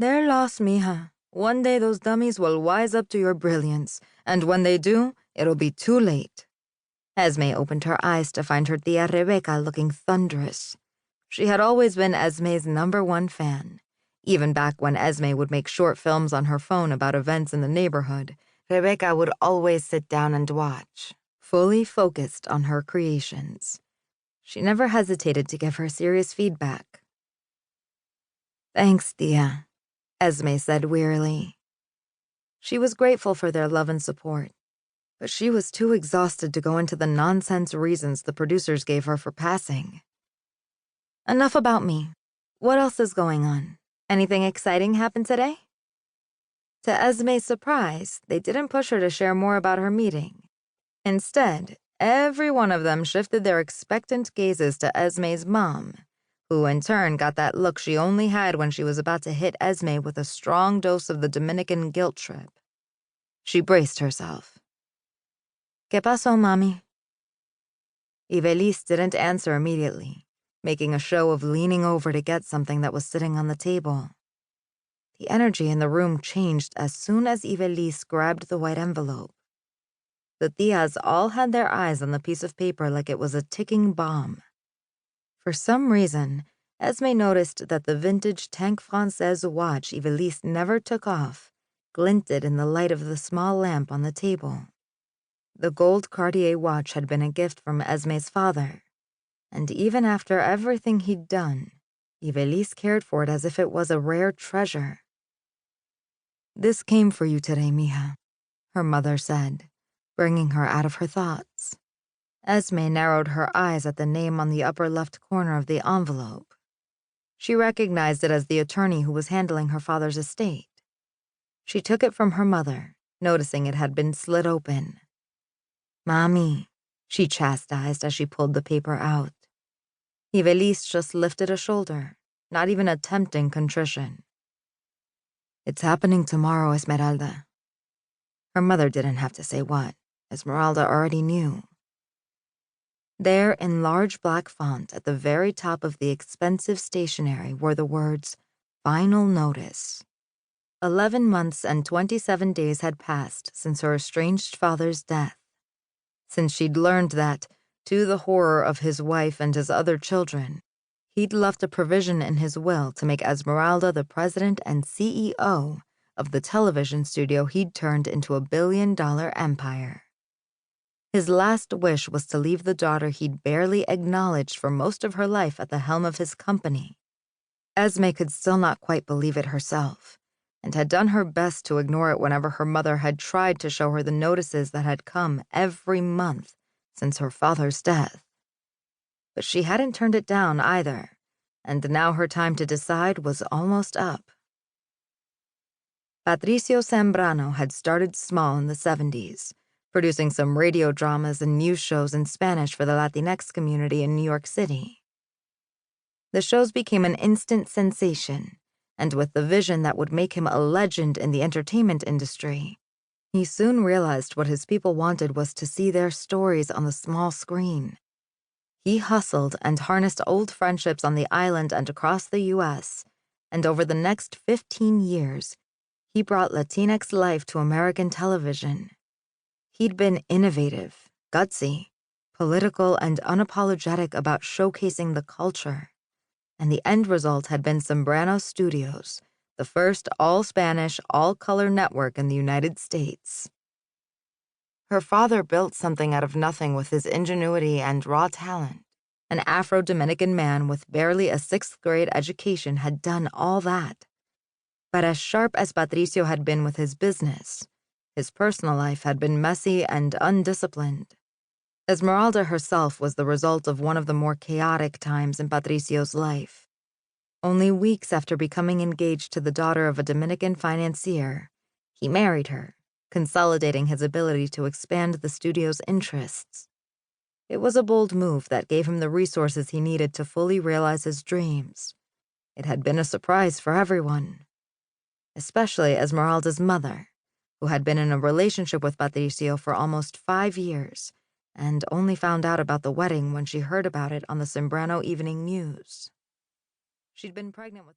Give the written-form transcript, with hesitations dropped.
They're lost, mija. One day those dummies will wise up to your brilliance, and when they do, it'll be too late. Esme opened her eyes to find her tia Rebecca looking thunderous. She had always been Esme's #1 fan. Even back when Esme would make short films on her phone about events in the neighborhood, Rebecca would always sit down and watch, fully focused on her creations. She never hesitated to give her serious feedback. "Thanks, tia," Esme said wearily. She was grateful for their love and support, but she was too exhausted to go into the nonsense reasons the producers gave her for passing. "Enough about me. What else is going on? Anything exciting happen today?" To Esme's surprise, they didn't push her to share more about her meeting. Instead, every one of them shifted their expectant gazes to Esme's mom, who in turn got that look she only had when she was about to hit Esme with a strong dose of the Dominican guilt trip. She braced herself. "¿Qué pasó, mami?" Ivelisse didn't answer immediately, making a show of leaning over to get something that was sitting on the table. The energy in the room changed as soon as Ivelisse grabbed the white envelope. The tias all had their eyes on the piece of paper like it was a ticking bomb. For some reason, Esme noticed that the vintage Tank Française watch Ivelisse never took off glinted in the light of the small lamp on the table. The gold Cartier watch had been a gift from Esme's father, and even after everything he'd done, Ivelisse cared for it as if it was a rare treasure. "This came for you today, mija," her mother said, bringing her out of her thoughts. Esme narrowed her eyes at the name on the upper left corner of the envelope. She recognized it as the attorney who was handling her father's estate. She took it from her mother, noticing it had been slit open. "Mommy," she chastised as she pulled the paper out. Ivelisse just lifted a shoulder, not even attempting contrition. "It's happening tomorrow, Esmeralda." Her mother didn't have to say what. Esmeralda already knew. There, in large black font at the very top of the expensive stationery, were the words, "Final Notice." 11 months and 27 days had passed since her estranged father's death, since she'd learned that, to the horror of his wife and his other children, he'd left a provision in his will to make Esmeralda the president and CEO of the television studio he'd turned into a billion-dollar empire. His last wish was to leave the daughter he'd barely acknowledged for most of her life at the helm of his company. Esme could still not quite believe it herself, and had done her best to ignore it whenever her mother had tried to show her the notices that had come every month since her father's death. But she hadn't turned it down either, and now her time to decide was almost up. Patricio Sambrano had started small in the 70s, producing some radio dramas and news shows in Spanish for the Latinx community in New York City. The shows became an instant sensation, and with the vision that would make him a legend in the entertainment industry, he soon realized what his people wanted was to see their stories on the small screen. He hustled and harnessed old friendships on the island and across the U.S., and over the next 15 years, he brought Latinx life to American television. He'd been innovative, gutsy, political, and unapologetic about showcasing the culture, and the end result had been Sambrano Studios, the first all-Spanish, all-color network in the United States. Her father built something out of nothing with his ingenuity and raw talent. An Afro-Dominican man with barely a 6th-grade education had done all that. But as sharp as Patricio had been with his business, his personal life had been messy and undisciplined. Esmeralda herself was the result of one of the more chaotic times in Patricio's life. Only weeks after becoming engaged to the daughter of a Dominican financier, he married her, consolidating his ability to expand the studio's interests. It was a bold move that gave him the resources he needed to fully realize his dreams. It had been a surprise for everyone, especially Esmeralda's mother, who had been in a relationship with Patricio for almost 5 years and only found out about the wedding when she heard about it on the Sambrano Evening News. She'd been pregnant with